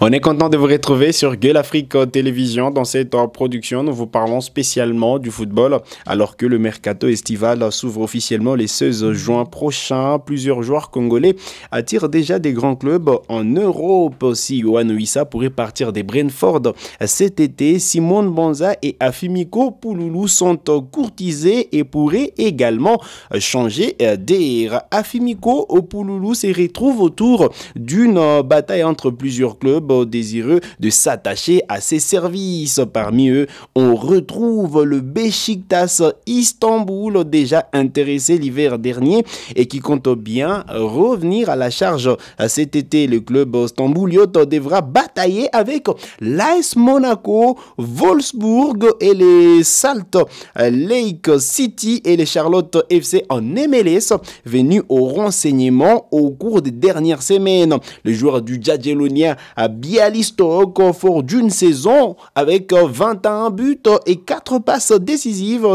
On est content de vous retrouver sur Gueule Afrique Télévision. Dans cette production, nous vous parlons spécialement du football, alors que le mercato estival s'ouvre officiellement les 16 juin prochain. Plusieurs joueurs congolais attirent déjà des grands clubs en Europe. Si Yohan Wissa pourrait partir des Brentford cet été, Simon Banza et Afimiko Pouloulou sont courtisés et pourraient également changer d'air. Afimiko Pouloulou se retrouve autour d'une bataille entre plusieurs clubs désireux de s'attacher à ses services. Parmi eux, on retrouve le Beşiktaş Istanbul, déjà intéressé l'hiver dernier et qui compte bien revenir à la charge cet été. Le club stambouliote devra batailler avec l'AS Monaco, Wolfsburg et les Salt Lake City et les Charlotte FC en MLS, venus au renseignement au cours des dernières semaines. Le joueur du Jadjelonien à Bialystok, fort d'une saison avec 21 buts et 4 passes décisives,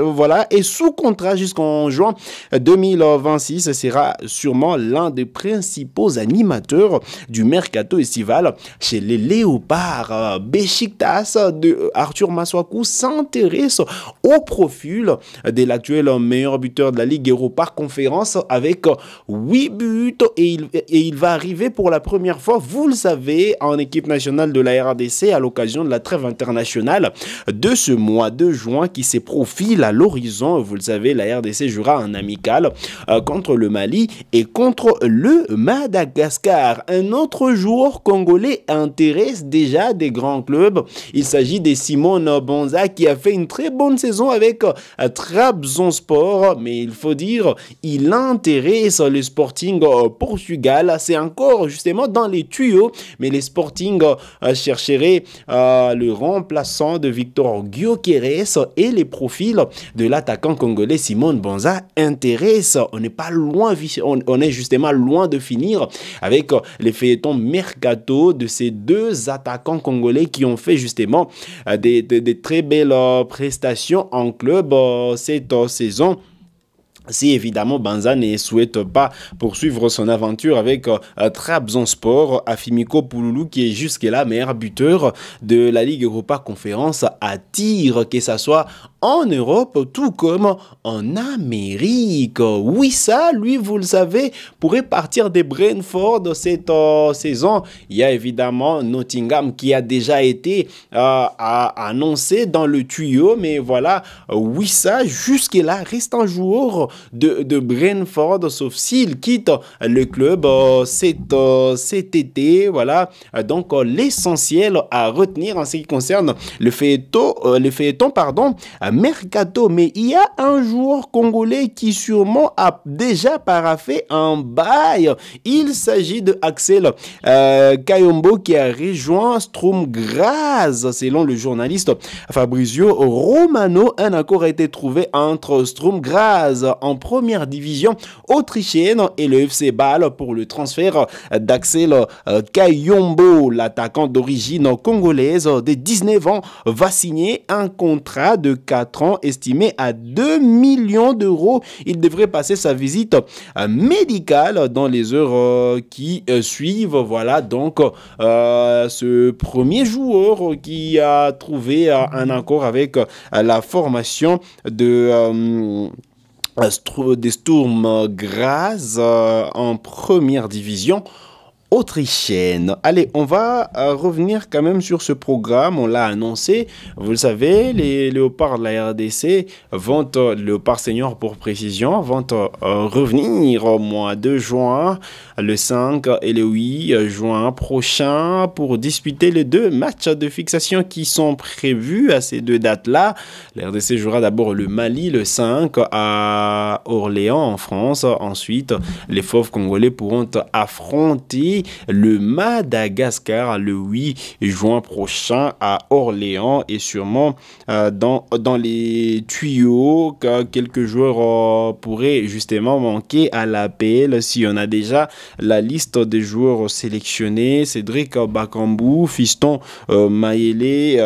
voilà, et sous contrat jusqu'en juin 2026, sera sûrement l'un des principaux animateurs du mercato estival chez les Léopards. Beşiktaş de Arthur Masuaku s'intéresse au profil de l'actuel meilleur buteur de la Ligue Europa Conférence avec 8 buts et il va arriver pour la première fois, vous le savez, en équipe nationale de la RDC à l'occasion de la trêve internationale de ce mois de juin qui se profile à l'horizon. Vous le savez, la RDC jouera un amical contre le Mali et contre le Madagascar. Un autre joueur congolais intéresse déjà des grands clubs. Il s'agit de Simon Banza qui a fait une très bonne saison avec Trabzonspor, mais il faut dire, il intéresse le Sporting Portugal. C'est encore justement dans les tuyaux, mais les Sporting chercheraient le remplaçant de Victor Gyökeres et les profils de l'attaquant congolais Simon Banza intéressent. On n'est pas loin, on est justement loin de finir avec les feuilletons mercato de ces deux attaquants congolais qui ont fait justement des très belles prestations en club cette saison. Si évidemment Banza ne souhaite pas poursuivre son aventure avec Trabzonspor, Afimiko Pouloulou qui est jusque-là meilleur buteur de la Ligue Europa Conférence attire, que ça soit en Europe tout comme en Amérique. Wissa, lui, vous le savez, pourrait partir des Brentford cette saison. Il y a évidemment Nottingham qui a déjà été annoncé dans le tuyau, mais voilà, Wissa jusque-là reste un joueur de Brentford, sauf s'il quitte le club cet été. Voilà, donc l'essentiel à retenir en ce qui concerne le feuilleton mercato. Mais il y a un joueur congolais qui sûrement a déjà paraphé un bail. Il s'agit de Axel Kayombo qui a rejoint Sturm Graz. Selon le journaliste Fabrizio Romano, un accord a été trouvé entre Sturm Graz en première division autrichienne et le FC Bâle pour le transfert d'Axel Kayombo. L'attaquant d'origine congolaise de 19 ans va signer un contrat de 4 ans estimé à 2 millions d'euros. Il devrait passer sa visite médicale dans les heures qui suivent. Voilà donc ce premier joueur qui a trouvé un accord avec la formation des Sturm Graz en première division autrichienne. Allez, on va revenir quand même sur ce programme. On l'a annoncé. Vous le savez, les Léopards de la RDC vont, Léopards seniors pour précision, vont revenir au mois de juin, le 5 et le 8 juin prochain pour disputer les deux matchs de fixation qui sont prévus à ces deux dates-là. La RDC jouera d'abord le Mali le 5 à Orléans en France. Ensuite, les Fauves congolais pourront affronter le Madagascar le 8 juin prochain à Orléans et sûrement dans les tuyaux quelques joueurs pourraient justement manquer à l'appel si on a déjà la liste des joueurs sélectionnés. Cédric Bakambu, Fiston Mayele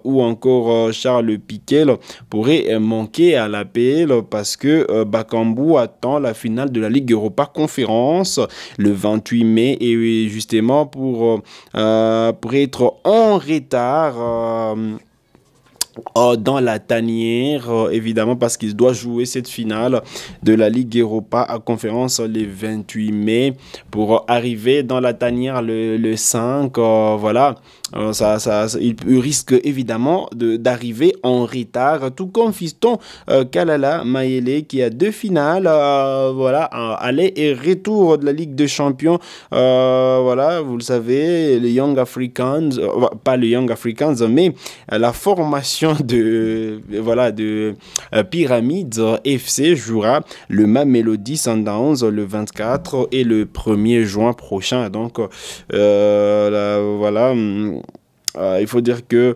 ou encore Charles Piquet pourraient manquer à l'APL parce que Bakambu attend la finale de la Ligue Europa Conférence le 28 mai et justement pour être en retard dans la tanière, évidemment, parce qu'il doit jouer cette finale de la Ligue Europa à conférence le 28 mai pour arriver dans la tanière le 5. Voilà. Il risque évidemment d'arriver en retard, tout comme Fiston Kalala Mayele qui a deux finales, voilà, aller et retour de la Ligue des Champions. Voilà, vous le savez, les Young Africans, pas les Young Africans, mais la formation de Pyramids FC jouera le Mamelodi Sundowns le 24 et le 1er juin prochain. Donc voilà. Il faut dire que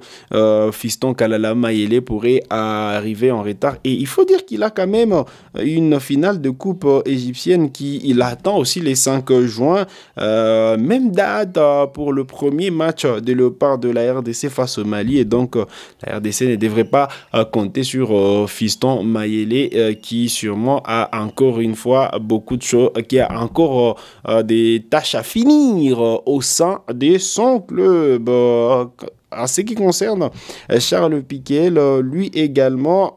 Fiston Kalala Mayele pourrait arriver en retard. Et il faut dire qu'il a quand même une finale de coupe égyptienne il attend aussi les 5 juin. Même date pour le premier match de Léopard de la RDC face au Mali. Et donc, la RDC ne devrait pas compter sur Fiston Mayele qui sûrement a encore une fois beaucoup de choses, qui a encore des tâches à finir au sein de son club. En ce qui concerne Charles Piquet, lui également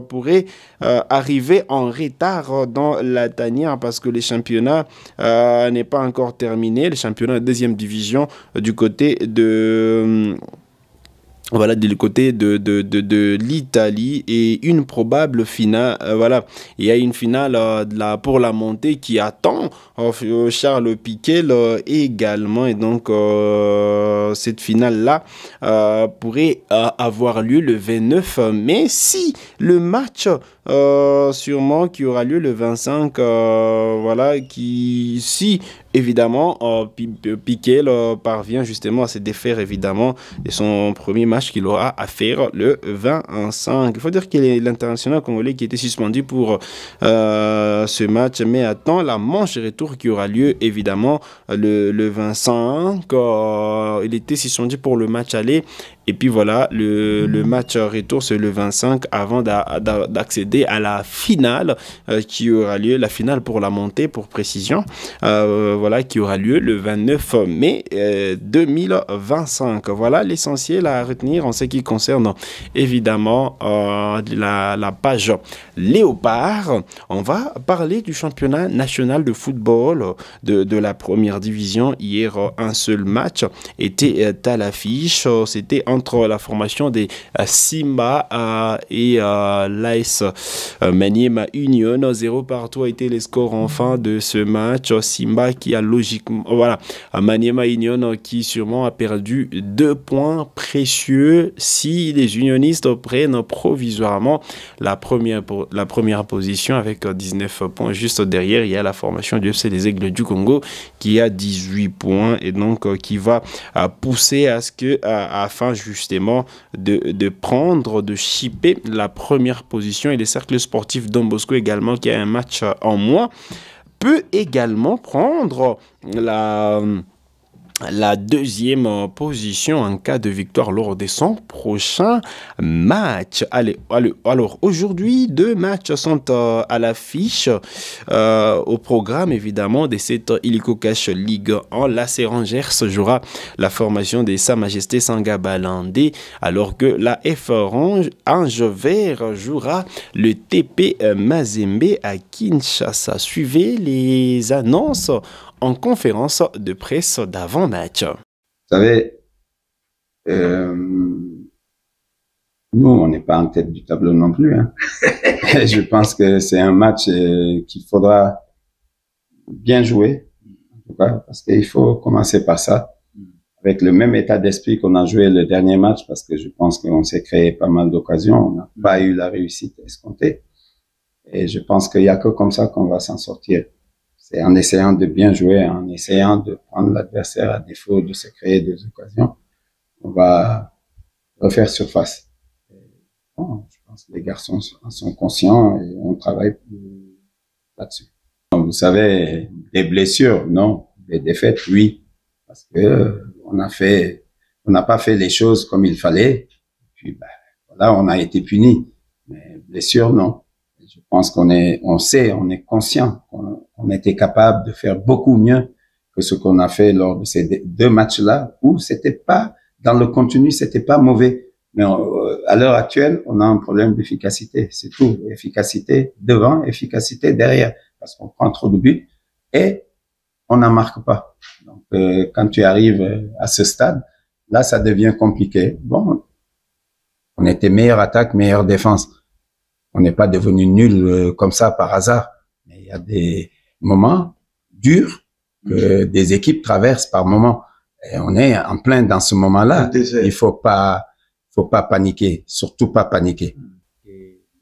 pourrait arriver en retard dans la tanière parce que le championnat n'est pas encore terminé. Le championnat de deuxième division du côté de... Voilà, du côté de l'Italie et une probable finale. Voilà, il y a une finale pour la montée qui attend Charles Piquet également. Et donc, cette finale-là pourrait avoir lieu le 29 mai si le match sûrement qui aura lieu le 25, voilà, si évidemment Piquet parvient justement à se défaire évidemment de son premier match qu'il aura à faire le 25. Il faut dire qu'il est l'international congolais qui était suspendu pour ce match, mais attend la manche retour qui aura lieu évidemment le 25. Il était suspendu pour le match aller. Et puis voilà, le match retour c'est le 25 avant d'accéder à la finale qui aura lieu, la finale pour la montée pour précision, voilà, qui aura lieu le 29 mai 2025. Voilà l'essentiel à retenir en ce qui concerne évidemment la page Léopard. On va parler du championnat national de football de la première division. Hier, un seul match était à l'affiche. C'était entre la formation des Simba et l'AS Maniema Union. 0 partout a été les scores en fin de ce match. Simba qui a logiquement, voilà, Maniema Union qui sûrement a perdu 2 points précieux si les unionistes prennent provisoirement la première position avec 19 points. Juste derrière, il y a la formation du FC des Aigles du Congo qui a 18 points et donc qui va pousser à ce que afin justement de chipper la première position. Et les cercles sportifs Don Bosco également qui a un match en moins peut également prendre la deuxième position en cas de victoire lors de son prochain match. Alors aujourd'hui, 2 matchs sont à l'affiche au programme évidemment de cette Illico Cash League 1. La Sérangers jouera la formation de Sa Majesté Sangaba Landé alors que la F Ange Vert jouera le TP Mazembe à Kinshasa. Suivez les annonces en conférence de presse d'avant-match. Vous savez, nous, on n'est pas en tête du tableau non plus. Hein. Je pense que c'est un match qu'il faudra bien jouer, en tout cas, parce qu'il faut commencer par ça, avec le même état d'esprit qu'on a joué le dernier match, parce que je pense qu'on s'est créé pas mal d'occasions, on n'a pas eu la réussite escomptée. Et je pense qu'il n'y a que comme ça qu'on va s'en sortir. C'est en essayant de bien jouer, en essayant de prendre l'adversaire à défaut de se créer des occasions, on va refaire surface. Bon, je pense que les garçons en sont conscients et on travaille là-dessus. Vous savez, Des blessures, non. Des défaites, oui. Parce que on n'a pas fait les choses comme il fallait. Puis, ben, voilà, on a été puni. Mais blessures, non. Je pense on est conscient qu'on était capable de faire beaucoup mieux que ce qu'on a fait lors de ces 2 matchs-là, où c'était pas, dans le contenu, c'était pas mauvais. Mais à l'heure actuelle, on a un problème d'efficacité. C'est tout. Efficacité devant, efficacité derrière. Parce qu'on prend trop de buts et on n'en marque pas. Donc, quand tu arrives à ce stade, là, ça devient compliqué. Bon, on était meilleure attaque, meilleure défense. On n'est pas devenu nul comme ça par hasard. Mais il y a des moments durs que des équipes traversent par moments. Et on est en plein dans ce moment-là. Il faut pas paniquer, surtout pas paniquer.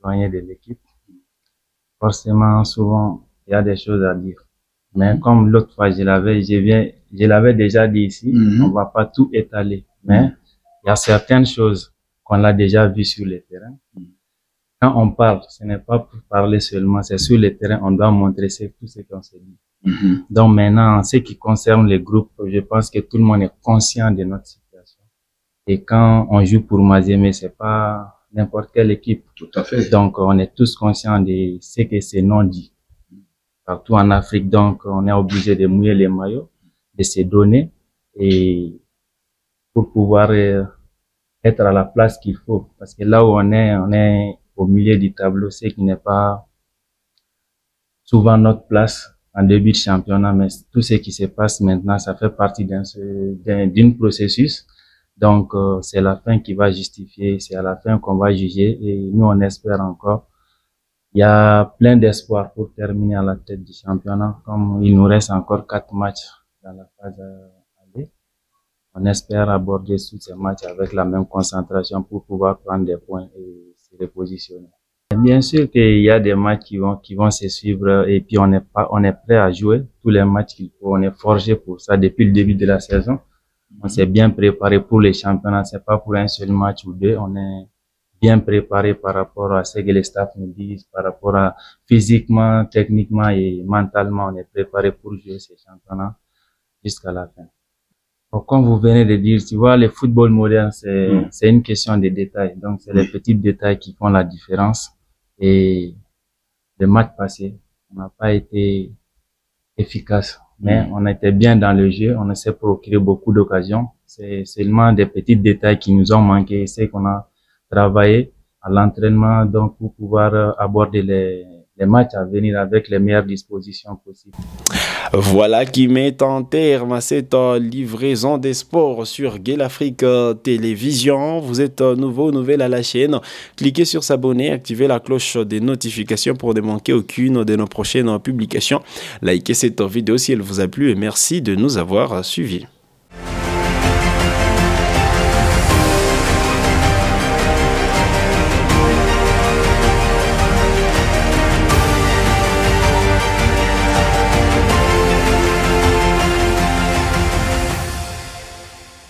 Doyen de l'équipe, forcément, souvent, il y a des choses à dire. Mais comme l'autre fois, je l'avais déjà dit ici, on va pas tout étaler. Mais il y a certaines choses qu'on a déjà vues sur le terrain. Quand on parle, ce n'est pas pour parler seulement, c'est sur le terrain, on doit montrer tout ce qu'on s'est dit. Donc maintenant, en ce qui concerne les groupes, je pense que tout le monde est conscient de notre situation. Et quand on joue pour Mazembe, c'est pas n'importe quelle équipe. Tout à fait. Donc on est tous conscients de ce que c'est non dit. Partout en Afrique, donc on est obligé de mouiller les maillots, de se donner et pour pouvoir être à la place qu'il faut. Parce que là où on est au milieu du tableau, c'est qui n'est pas souvent notre place en début de championnat, mais tout ce qui se passe maintenant, ça fait partie d'un processus. Donc, c'est la fin qui va justifier, c'est à la fin qu'on va juger et nous, on espère encore. Il y a plein d'espoir pour terminer à la tête du championnat, comme il nous reste encore 4 matchs dans la phase aller. On espère aborder tous ces matchs avec la même concentration pour pouvoir prendre des points et se repositionner. Bien sûr qu'il y a des matchs qui vont se suivre et puis on est prêt à jouer tous les matchs qu'il faut. On est forgé pour ça depuis le début de la saison. On s'est bien préparé pour les championnats. C'est pas pour un seul match ou 2. On est bien préparé par rapport à ce que les staffs nous disent, par rapport à physiquement, techniquement et mentalement. On est préparé pour jouer ces championnats jusqu'à la fin. Donc, comme vous venez de dire, tu vois, le football moderne, c'est une question de détails. Donc, c'est les petits détails qui font la différence. Et le match passé, on n'a pas été efficace, mais on était bien dans le jeu, on s'est procuré beaucoup d'occasions. C'est seulement des petits détails qui nous ont manqué. C'est qu'on a travaillé à l'entraînement donc pour pouvoir aborder les matchs à venir avec les meilleures dispositions possibles. Voilà qui met en terme à cette livraison des sports sur Gueule Afrique Télévision. Vous êtes nouvelle à la chaîne. Cliquez sur s'abonner, activez la cloche des notifications pour ne manquer aucune de nos prochaines publications. Likez cette vidéo si elle vous a plu et merci de nous avoir suivis.